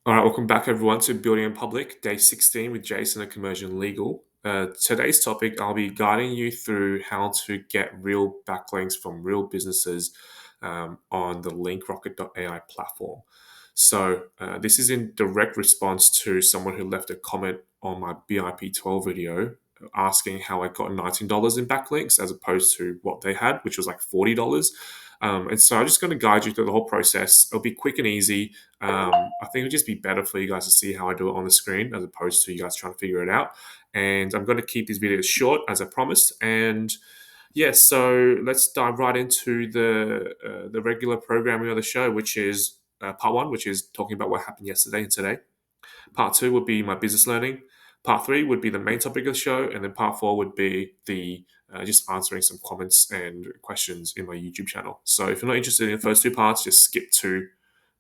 All right, welcome back everyone to Building in Public, day 16 with Jason at Conversion Legal. Today's topic, I'll be guiding you through how to get real backlinks from real businesses on the LinkRocket.ai platform. This is in direct response to someone who left a comment on my BIP12 video asking how I got $19 in backlinks as opposed to what they had, which was like $40. And so I'm just going to guide you through the whole process. It'll be quick and easy. I think it'll just be better for you guys to see how I do it on the screen as opposed to you guys trying to figure it out. And I'm going to keep these videos short as I promised. And yeah, so let's dive right into the regular programming of the show, which is part one, which is talking about what happened yesterday and today. Part two would be my business learning. Part three would be the main topic of the show, and then part four would be the just answering some comments and questions in my YouTube channel. So if you're not interested in the first two parts, just skip to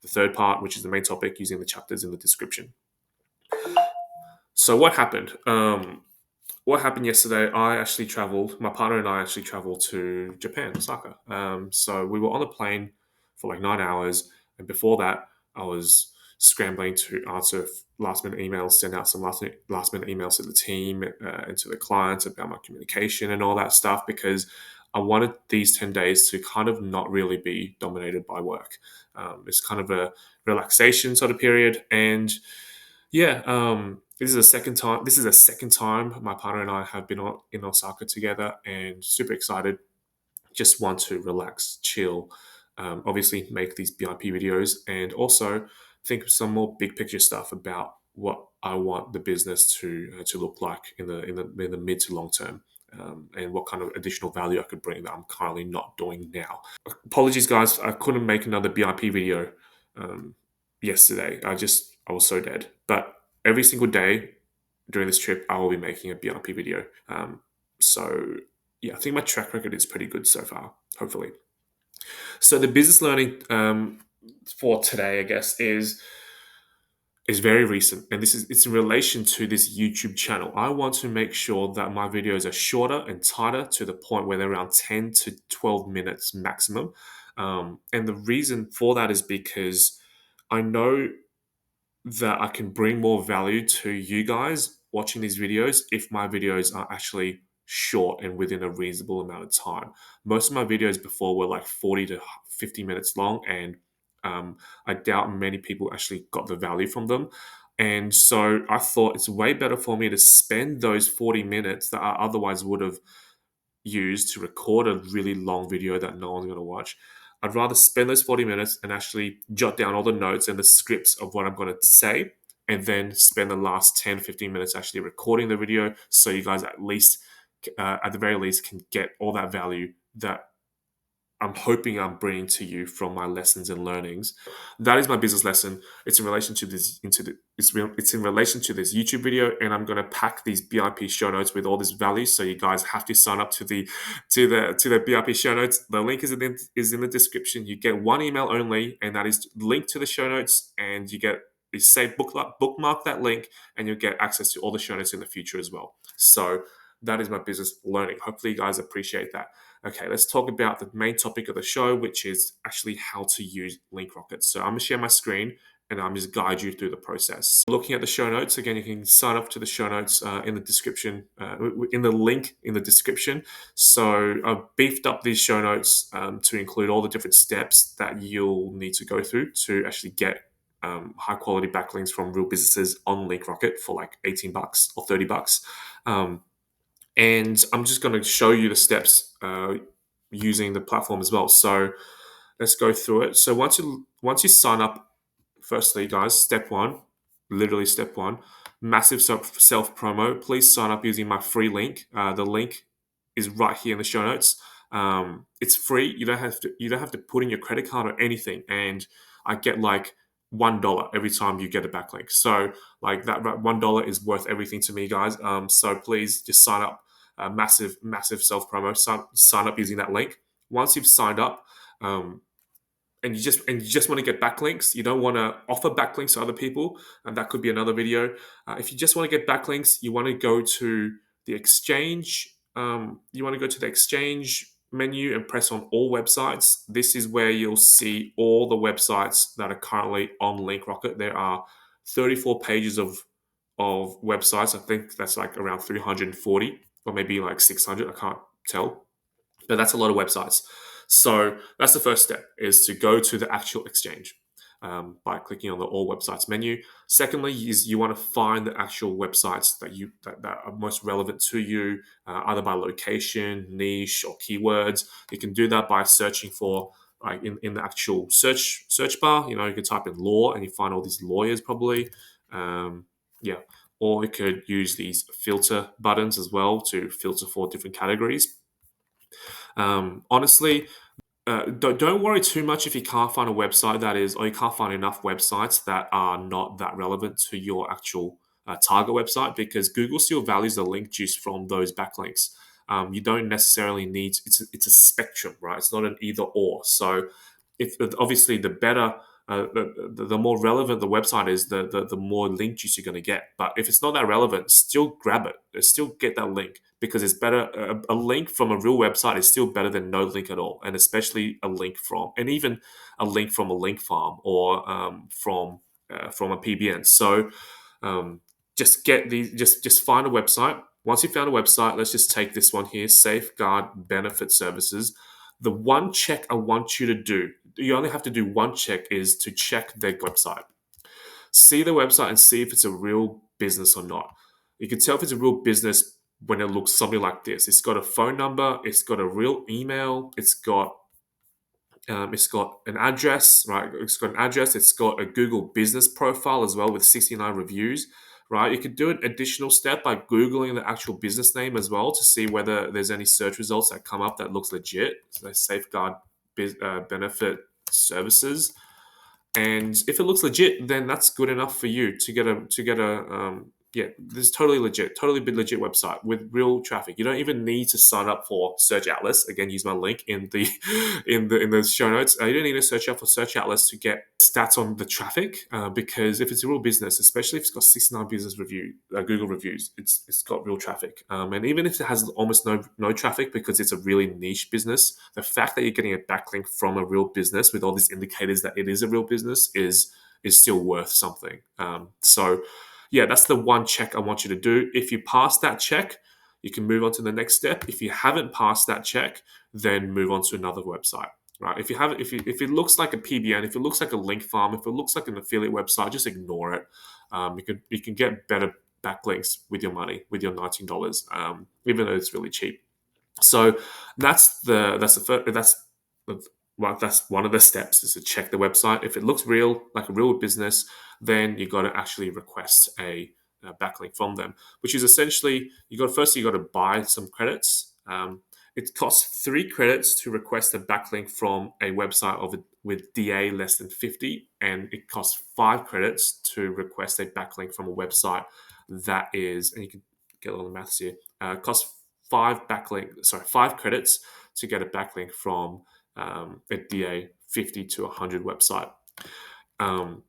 the third part, which is the main topic, using the chapters in the description. So what happened? What happened yesterday? I actually traveled. My partner and I actually traveled to Japan, Osaka. So we were on the plane for like 9 hours, and before that, I was scrambling to answer last minute emails, send out some last minute emails to the team and to the clients about my communication and all that stuff because I wanted these 10 days to kind of not really be dominated by work. It's kind of a relaxation sort of period, and yeah, this is the second time. This is the second time my partner and I have been in Osaka together, and super excited. Just want to relax, chill. Obviously, make these BIP videos, and also think of some more big picture stuff about what I want the business to look like in the mid to long term. And what kind of additional value I could bring that I'm currently not doing now. Apologies, guys, I couldn't make another BIP video um, yesterday. I was so dead. But every single day during this trip, I will be making a BIP video. So yeah, I think my track record is pretty good so far. Hopefully. So the business learning for today, I guess, is very recent, and it's in relation to this YouTube channel. I want to make sure that my videos are shorter and tighter to the point where they're around 10 to 12 minutes maximum. And the reason for that is because I know that I can bring more value to you guys watching these videos if my videos are actually short and within a reasonable amount of time. Most of my videos before were like 40 to 50 minutes long, and I doubt many people actually got the value from them. And so I thought it's way better for me to spend those 40 minutes that I otherwise would have used to record a really long video that no one's going to watch. I'd rather spend those 40 minutes and actually jot down all the notes and the scripts of what I'm going to say, and then spend the last 10, 15 minutes actually recording the video so you guys at the very least, can get all that value that I'm hoping I'm bringing to you from my lessons and learnings. That is my business lesson. It's in relation to it's in relation to this YouTube video, and I'm going to pack these BIP show notes with all this value. So you guys have to sign up to the BIP show notes. The link is in the description. You get one email only, and that is linked to the show notes, and you say bookmark that link, and you'll get access to all the show notes in the future as well. So that is my business learning. Hopefully, you guys appreciate that. Okay, let's talk about the main topic of the show, which is actually how to use LinkRocket. So I'm going to share my screen and I'm just guide you through the process. Looking at the show notes, again, you can sign up to the show notes in the description, in the link in the description. So I've beefed up these show notes to include all the different steps that you'll need to go through to actually get high quality backlinks from real businesses on LinkRocket for like $18 or $30. And I'm just going to show you the steps using the platform as well. So let's go through it. So once you sign up, firstly, guys, step one, literally step one, massive self promo. Please sign up using my free link. The link is right here in the show notes. It's free. You don't have to put in your credit card or anything, and I get like $1 every time you get a backlink. So like that $1 is worth everything to me, guys. So please just sign up. Massive self promo. Sign up using that link. Once you've signed up, and you just want to get backlinks. You don't want to offer backlinks to other people, and that could be another video. If you just want to get backlinks, you want to go to the exchange. You want to go to the exchange menu and press on all websites. This is where you'll see all the websites that are currently on LinkRocket. There are 34 pages of websites. I think that's like around 340 or maybe like 600. I can't tell, but that's a lot of websites. So that's the first step, is to go to the actual exchange by clicking on the All Websites menu. Secondly, is you want to find the actual websites that are most relevant to you, either by location, niche, or keywords. You can do that by searching for, like, in the actual search bar. You can type in law and you find all these lawyers probably. Yeah. Or you could use these filter buttons as well to filter for different categories. Honestly, don't worry too much if you can't find a website that is, or you can't find enough websites that are not that relevant to your actual target website, because Google still values the link juice from those backlinks. You don't necessarily need, it's a spectrum, right? It's not an either or. So if obviously the better, the more relevant the website is, the more link juice you're going to get. But if it's not that relevant, still grab it, still get that link, because it's better. A link from a real website is still better than no link at all, and especially a link from, and even a link from a link farm, or from a PBN. So just get these, just find a website. Once you found a website, let's just take this one here, Safeguard Benefit Services. The one check I want you to do, you only have to do one check, is to check their website. See the website and see if it's a real business or not. You can tell if it's a real business when it looks something like this. It's got a phone number, it's got a real email, it's got an address, right? It's got an address. It's got a Google business profile as well with 69 reviews, right? You could do an additional step by Googling the actual business name as well to see whether there's any search results that come up that looks legit. So Safeguard Benefit Services. And if it looks legit, then that's good enough for you to get a yeah, this is totally legit website with real traffic. You don't even need to sign up for search outlets. Again, use my link in the in the show notes. You don't need to search up for search outlets to get stats on the traffic, because if it's a real business, especially if it's got 69 business Google reviews, it's got real traffic. And even if it has almost no traffic because it's a really niche business, the fact that you're getting a backlink from a real business with all these indicators that it is a real business is still worth something. So yeah, that's the one check I want you to do. If you pass that check, you can move on to the next step. If you haven't passed that check, then move on to another website. Right? If it looks like a PBN, if it looks like a link farm, if it looks like an affiliate website, just ignore it. You can get better backlinks with your money, with your $19, even though it's really cheap. So that's one of the steps, is to check the website. If it looks real, like a real business, then you got to actually request a backlink from them, which is essentially you got to buy some credits. It costs 3 credits to request a backlink from a website with DA less than 50, and it costs 5 credits to request a backlink from a website that is, and you can get all the maths here. It costs 5 credits to get a backlink from a DA 50 to 100 website.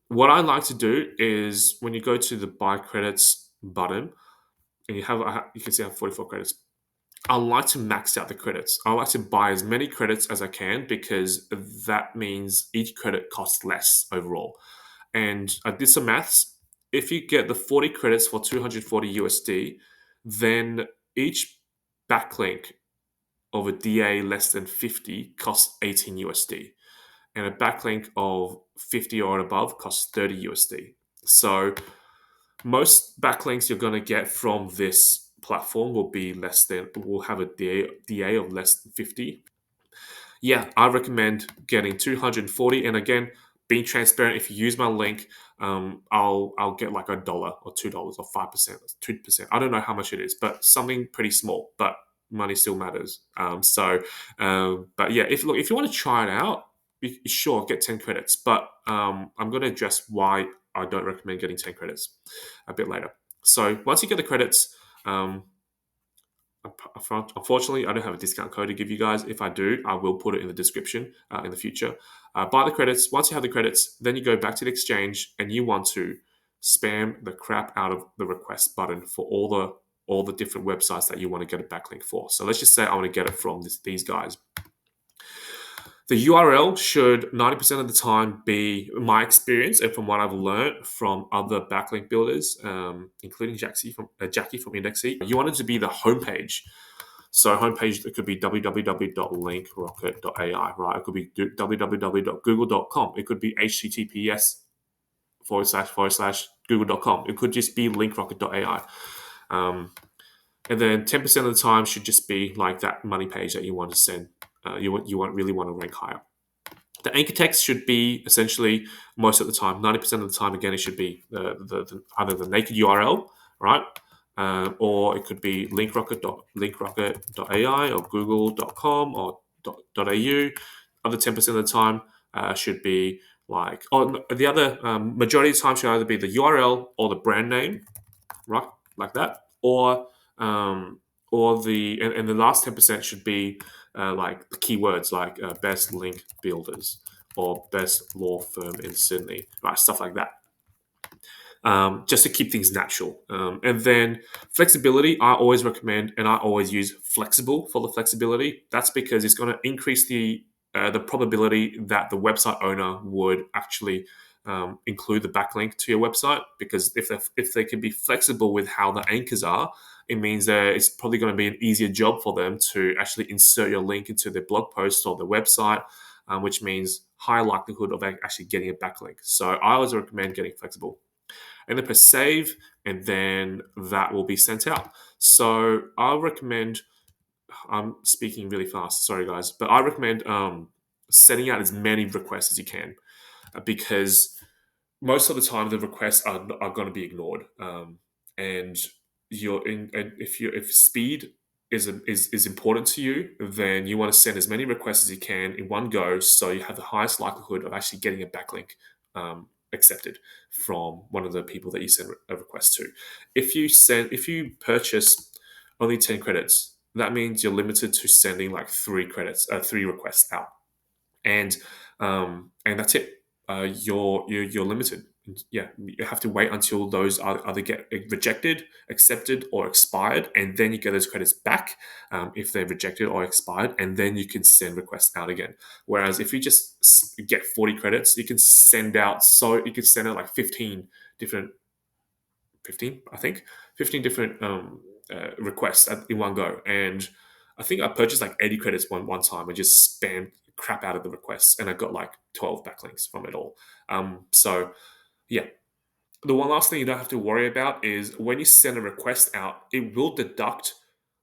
What I like to do is, when you go to the buy credits button and you can see I have 44 credits. I like to max out the credits. I like to buy as many credits as I can, because that means each credit costs less overall. And I did some maths. If you get the 40 credits for 240 USD, then each backlink of a DA less than 50 costs 18 USD. And a backlink of 50 or above costs 30 USD. So most backlinks you're going to get from this platform will have a DA of less than 50. Yeah, I recommend getting 240. And again, being transparent, if you use my link, I'll get like $1 or $2 or 5%, 2%. I don't know how much it is, but something pretty small. But money still matters. But yeah, if you want to try it out, sure, get 10 credits. But I'm going to address why I don't recommend getting 10 credits a bit later. So once you get the credits, unfortunately, I don't have a discount code to give you guys. If I do, I will put it in the description in the future. Buy the credits. Once you have the credits, then you go back to the exchange and you want to spam the crap out of the request button for all the different websites that you want to get a backlink for. So let's just say I want to get it from these guys. The URL should 90% of the time be my experience and from what I've learned from other backlink builders, including Jackie from Indexy. You want it to be the homepage. So homepage, it could be www.linkrocket.ai, right? It could be www.google.com. It could be https // google.com. It could just be linkrocket.ai. And then 10% of the time should just be like that money page that you want to send. Really want to rank higher. The anchor text should be essentially most of the time, 90% of the time, again, it should be either the naked URL, right? Or it could be linkrocket.ai or google.com or .au. Other 10% of the time should be like, the other majority of the time should either be the URL or the brand name, right? Like that. Or and the last 10% should be like the keywords like best link builders or best law firm in Sydney, right? Stuff like that. Just to keep things natural. And then flexibility, I always recommend, and I always use flexible for the flexibility. That's because it's going to increase the probability that the website owner would actually include the backlink to your website. Because if they can be flexible with how the anchors are, it means that it's probably going to be an easier job for them to actually insert your link into their blog post or their website, which means higher likelihood of actually getting a backlink. So I always recommend getting flexible. And then press save, and then that will be sent out. So I recommend, I'm speaking really fast, sorry guys, but I recommend setting out as many requests as you can, because most of the time the requests are going to be ignored. And if speed is important to you, then you want to send as many requests as you can in one go, so you have the highest likelihood of actually getting a backlink accepted from one of the people that you send a request to. If you purchase only 10 credits, that means you're limited to sending like three requests out, and that's it. You're limited. Yeah, you have to wait until those either get rejected, accepted, or expired, and then you get those credits back if they're rejected or expired, and then you can send requests out again. Whereas if you just get 40 credits, you can send out like 15 different requests in one go. And I think I purchased like 80 credits one time and just spammed crap out of the requests, and I got like 12 backlinks from it all. So yeah, the one last thing you don't have to worry about is when you send a request out, it will deduct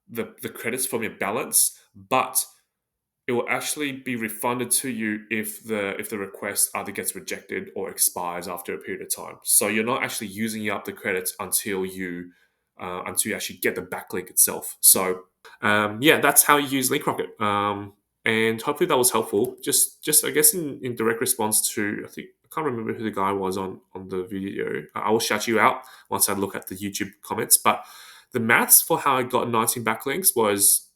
the credits from your balance, but it will actually be refunded to you if the request either gets rejected or expires after a period of time. So you're not actually using up the credits until you actually get the backlink itself. So yeah, that's how you use LinkRocket. And hopefully that was helpful. Just I guess in direct response to, I can't remember who the guy was on the video. I will shout you out once I look at the YouTube comments. But the maths for how I got 19 backlinks was,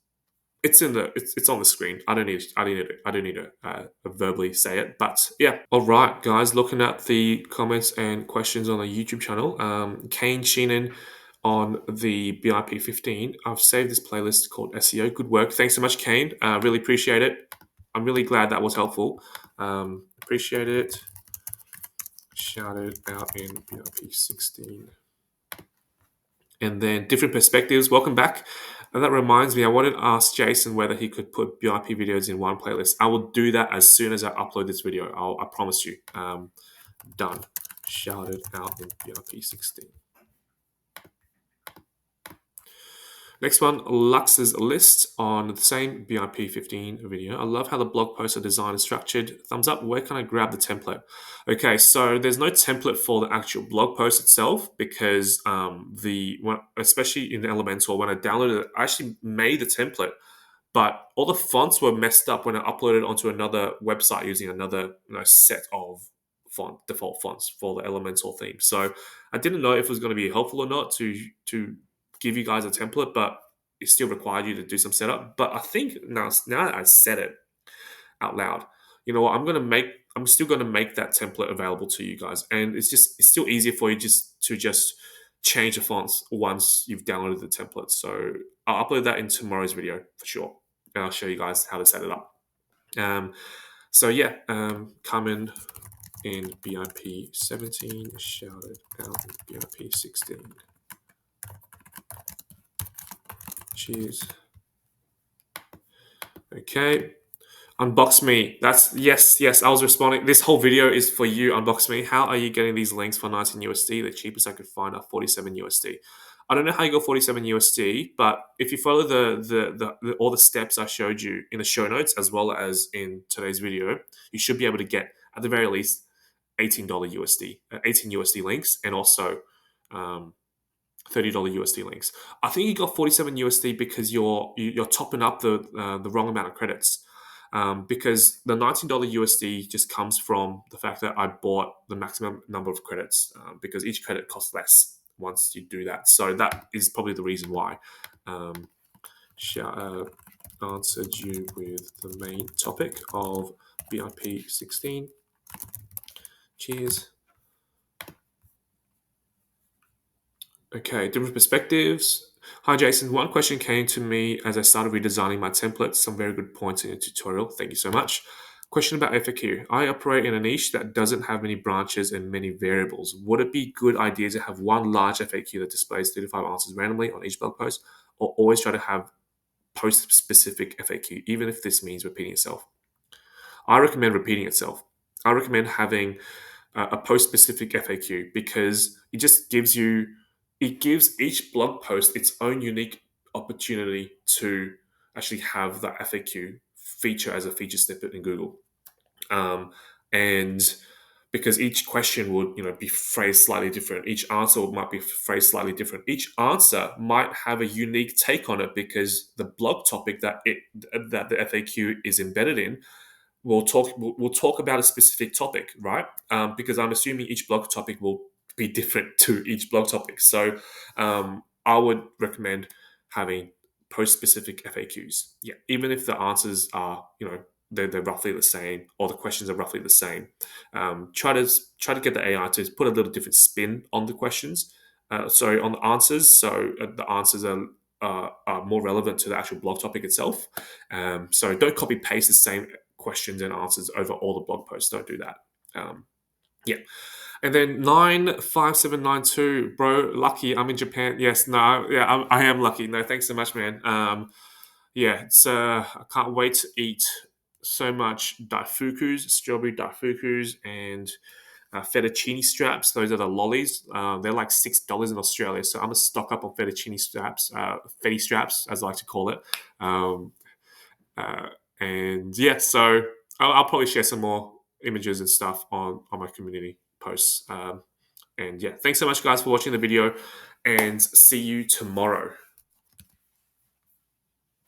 it's on the screen. I don't need to verbally say it, but yeah. All right, guys. Looking at the comments and questions on the YouTube channel, Kane Sheenan on the BIP 15. I've saved this playlist called SEO. Good work. Thanks so much, Kane. Really appreciate it. I'm really glad that was helpful. Appreciate it. Shout it out in BIP 16. And then different perspectives. Welcome back. And that reminds me, I wanted to ask Jason whether he could put BIP videos in one playlist. I will do that as soon as I upload this video. I promise you. Done. Shout it out in BIP 16. Next one, Lux's list on the same BIP 15 video. I love how the blog posts are designed and structured. Thumbs up. Where can I grab the template? Okay, so there's no template for the actual blog post itself, because especially in Elementor, when I downloaded it, I actually made the template, but all the fonts were messed up when I uploaded onto another website using another set of default fonts for the Elementor theme. So I didn't know if it was going to be helpful or not to give you guys a template, but it still required you to do some setup. But I think now that I said it out loud, you know what, I'm still going to make that template available to you guys, and it's still easier for you to change the fonts once you've downloaded the template. So I'll upload that in tomorrow's video for sure, and I'll show you guys how to set it up. So yeah, Carmen in BIP 17 shouted out in BIP 16. Cheers. Okay. Unbox me. That's yes. I was responding. This whole video is for you. Unbox me. How are you getting these links for 19 USD? The cheapest I could find are 47 USD. I don't know how you got 47 USD, but if you follow the all the steps I showed you in the show notes as well as in today's video, you should be able to get at the very least $18 USD, 18 USD links, and also um, $30 USD links. I think you got 47 USD because you're topping up the wrong amount of credits. Because the $19 USD just comes from the fact that I bought the maximum number of credits, because each credit costs less once you do that. So that is probably the reason why. Um, Answered you with the main topic of BIP 16. Cheers. Okay, different perspectives. Hi, Jason. One question came to me as I started redesigning my templates. Some very good points in the tutorial. Thank you so much. Question about FAQ. I operate in a niche that doesn't have many branches and many variables. Would it be a good idea to have one large FAQ that displays 35 answers randomly on each blog post, or always try to have post-specific FAQ, even if this means repeating itself? I recommend repeating itself. I recommend having a post-specific FAQ because it gives each blog post its own unique opportunity to actually have that FAQ feature as a feature snippet in Google. And because each question would be phrased slightly different, each answer might be phrased slightly different, each answer might have a unique take on it because the blog topic that the FAQ is embedded in we'll talk about a specific topic, right? Because I'm assuming each blog topic will be different to each blog topic. So I would recommend having post-specific FAQs. Yeah, even if the answers are, they're roughly the same, or the questions are roughly the same. Try to get the AI to put a little different spin on the questions. Sorry, on the answers. So the answers are more relevant to the actual blog topic itself. So don't copy paste the same questions and answers over all the blog posts. Don't do that. Yeah. And then 95792, bro, lucky. I'm in Japan. Yes, no, yeah, I am lucky. No, thanks so much, man. Yeah, it's I can't wait to eat so much daifukus, strawberry daifukus, and fettuccine straps. Those are the lollies. They're like $6 in Australia. So I'm gonna stock up on fettuccine straps, fetty straps, as I like to call it. Um, uh, and yeah, so I'll probably share some more images and stuff on my community posts. And yeah, thanks so much, guys, for watching the video, and see you tomorrow.